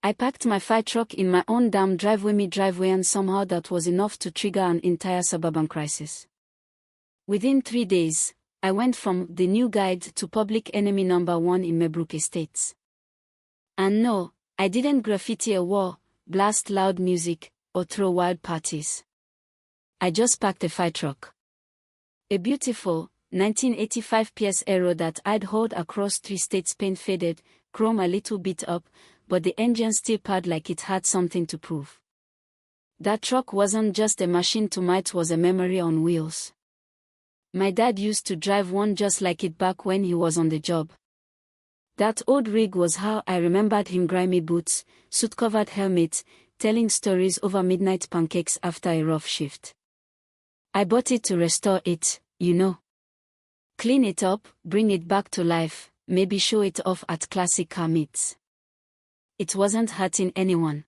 I parked my fire truck in my own damn driveway, and somehow that was enough to trigger an entire suburban crisis. Within 3 days, I went from the new guide to public enemy number 1 in Merbrook Estates. And no, I didn't graffiti a wall, blast loud music, or throw wild parties. I just parked a fire truck. A beautiful, 1985 PS Aero that I'd hauled across 3 states, paint faded, chrome a little bit up, but the engine still purred like it had something to prove. That truck wasn't just a machine to me, it was a memory on wheels. My dad used to drive one just like it back when he was on the job. That old rig was how I remembered him: grimy boots, soot-covered helmet, telling stories over midnight pancakes after a rough shift. I bought it to restore it, you know. Clean it up, bring it back to life, maybe show it off at classic car meets. It wasn't hurting anyone.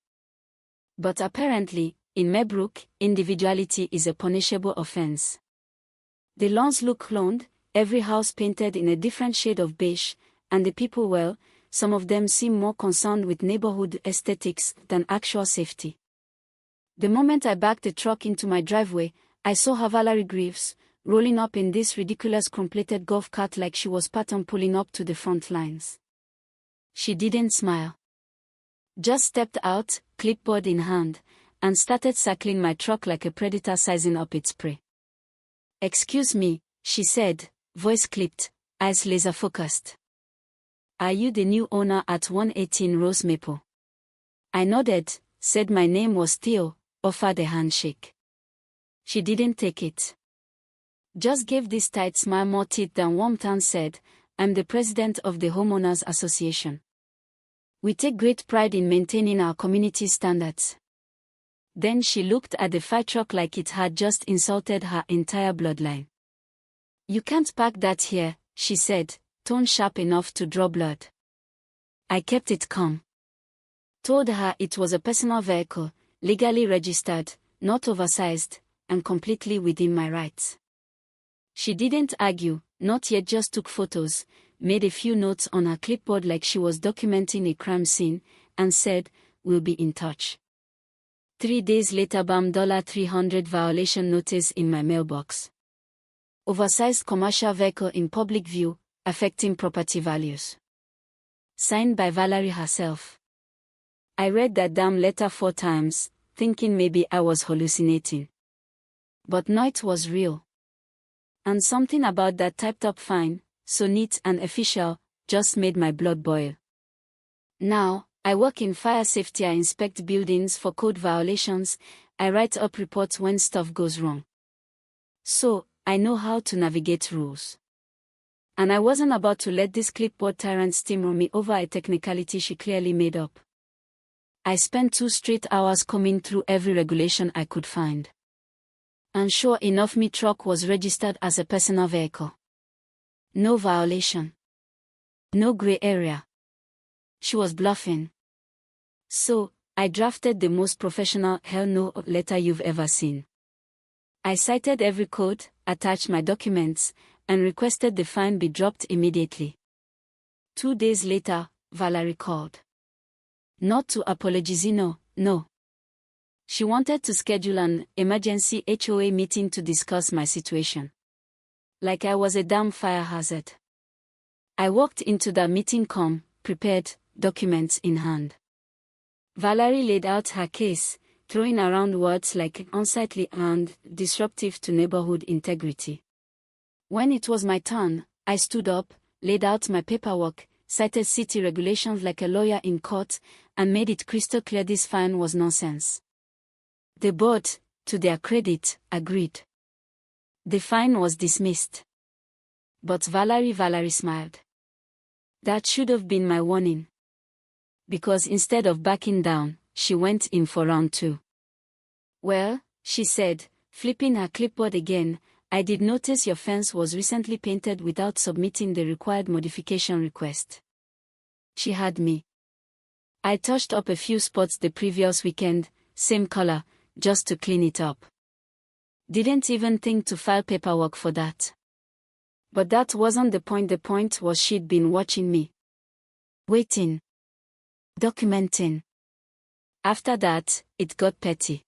But apparently, in Merbrook, individuality is a punishable offense. The lawns look cloned, every house painted in a different shade of beige, and the people, well, some of them seem more concerned with neighborhood aesthetics than actual safety. The moment I backed the truck into my driveway, I saw her, Valerie Greaves, rolling up in this ridiculous chrome-plated golf cart like she was Patton pulling up to the front lines. She didn't smile. Just stepped out, clipboard in hand, and started circling my truck like a predator sizing up its prey. "Excuse me," she said, voice clipped, eyes laser-focused. "Are you the new owner at 118 Rose Maple?" I nodded, said my name was Theo, offered a handshake. She didn't take it. Just gave this tight smile more teeth than warmth and said, "I'm the president of the Homeowners Association. We take great pride in maintaining our community standards." Then she looked at the fire truck like it had just insulted her entire bloodline. "You can't park that here," she said, tone sharp enough to draw blood. I kept it calm. Told her it was a personal vehicle, legally registered, not oversized, and completely within my rights. She didn't argue, not yet, just took photos, made a few notes on her clipboard like she was documenting a crime scene, and said, "We'll be in touch." 3 days later, bam, $300 violation notice in my mailbox. Oversized commercial vehicle in public view, affecting property values. Signed by Valerie herself. I read that damn letter 4 times, thinking maybe I was hallucinating. But no, it was real. And something about that typed-up fine, so neat and official, just made my blood boil. Now, I work in fire safety. I inspect buildings for code violations, I write up reports when stuff goes wrong. So, I know how to navigate rules. And I wasn't about to let this clipboard tyrant steamroll me over a technicality she clearly made up. I spent 2 straight hours combing through every regulation I could find. And sure enough, my truck was registered as a personal vehicle. No violation. No gray area. She was bluffing. So, I drafted the most professional "hell no" letter you've ever seen. I cited every code, attached my documents, and requested the fine be dropped immediately. 2 days later, Valerie called. Not to apologize, no. She wanted to schedule an emergency HOA meeting to discuss my situation. Like I was a damn fire hazard. I walked into the meeting calm, prepared, documents in hand. Valerie laid out her case, throwing around words like unsightly and disruptive to neighborhood integrity. When it was my turn, I stood up, laid out my paperwork, cited city regulations like a lawyer in court, and made it crystal clear this fine was nonsense. The board, to their credit, agreed. The fine was dismissed. But Valerie smiled. That should have been my warning. Because instead of backing down, she went in for round 2. "Well," she said, flipping her clipboard again, "I did notice your fence was recently painted without submitting the required modification request." She had me. I touched up a few spots the previous weekend, same color, just to clean it up. Didn't even think to file paperwork for that. But that wasn't the point. The point was she'd been watching me. Waiting. Documenting. After that, it got petty.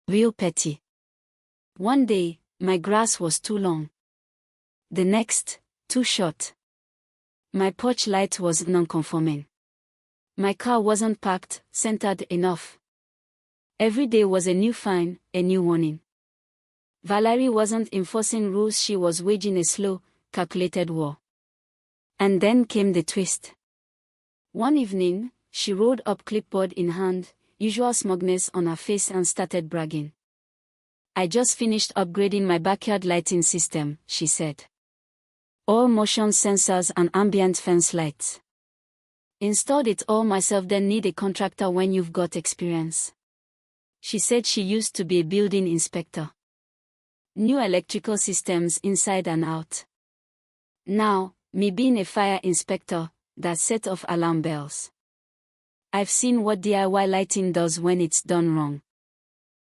Real petty. One day, my grass was too long. The next, too short. My porch light was non-conforming. My car wasn't parked, centered enough. Every day was a new fine, a new warning. Valerie wasn't enforcing rules, she was waging a slow, calculated war. And then came the twist. One evening, she rolled up clipboard in hand, usual smugness on her face, and started bragging. "I just finished upgrading my backyard lighting system," she said. "All motion sensors and ambient fence lights. Installed it all myself, then need a contractor when you've got experience." She said she used to be a building inspector. New electrical systems inside and out. Now, me being a fire inspector, that set off alarm bells. I've seen what DIY lighting does when it's done wrong.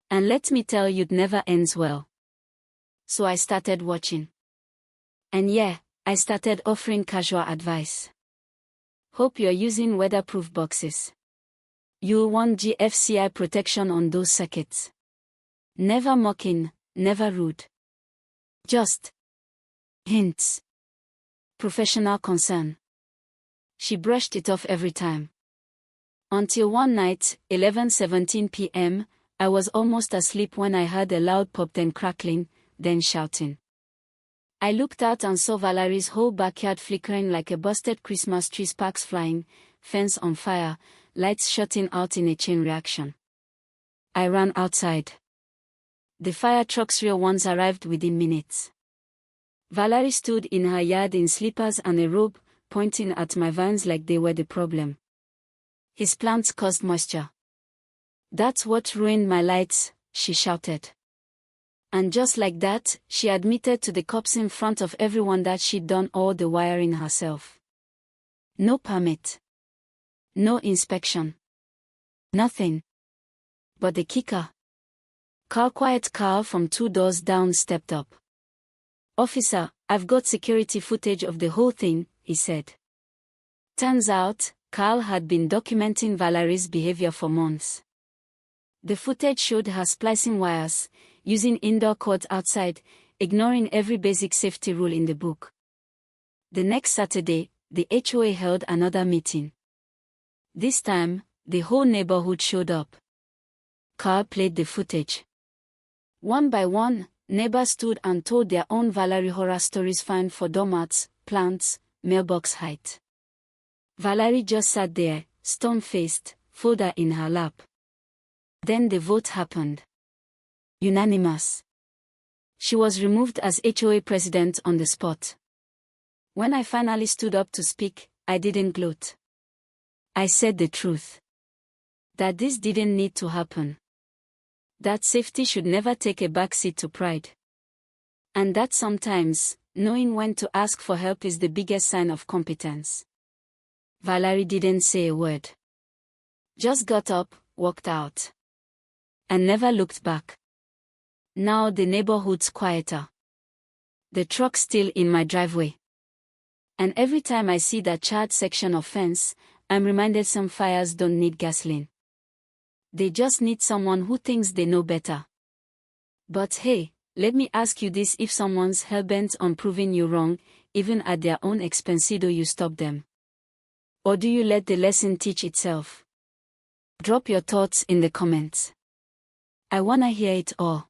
And let me tell you, it never ends well. So I started watching. And yeah, I started offering casual advice. Hope you're using weatherproof boxes. You'll want GFCI protection on those circuits. Never mocking, never rude. Just hints. Professional concern. She brushed it off every time. Until one night, 11:17 p.m., I was almost asleep when I heard a loud pop, then crackling, then shouting. I looked out and saw Valerie's whole backyard flickering like a busted Christmas tree, sparks flying, fence on fire, lights shutting out in a chain reaction. I ran outside. The fire trucks, real ones, arrived within minutes. Valerie stood in her yard in slippers and a robe, pointing at my vines like they were the problem. "His plants caused moisture. That's what ruined my lights," she shouted. And just like that, she admitted to the cops in front of everyone that she'd done all the wiring herself. No permit. No inspection. Nothing. But the kicker. Quiet Carl from 2 doors down stepped up. "Officer, I've got security footage of the whole thing," he said. Turns out, Carl had been documenting Valerie's behavior for months. The footage showed her splicing wires, using indoor cords outside, ignoring every basic safety rule in the book. The next Saturday, the HOA held another meeting. This time, the whole neighborhood showed up. Carl played the footage. One by one, neighbors stood and told their own Valerie horror stories, fine for doormats, plants, mailbox height. Valerie just sat there, stone-faced, folder in her lap. Then the vote happened. Unanimous. She was removed as HOA president on the spot. When I finally stood up to speak, I didn't gloat. I said the truth. That this didn't need to happen. That safety should never take a backseat to pride. And that sometimes, knowing when to ask for help is the biggest sign of competence. Valerie didn't say a word. Just got up, walked out. And never looked back. Now the neighborhood's quieter. The truck's still in my driveway. And every time I see that charred section of fence, I'm reminded some fires don't need gasoline. They just need someone who thinks they know better. But hey, let me ask you this: if someone's hellbent on proving you wrong, even at their own expense, do you stop them? Or do you let the lesson teach itself? Drop your thoughts in the comments. I wanna hear it all.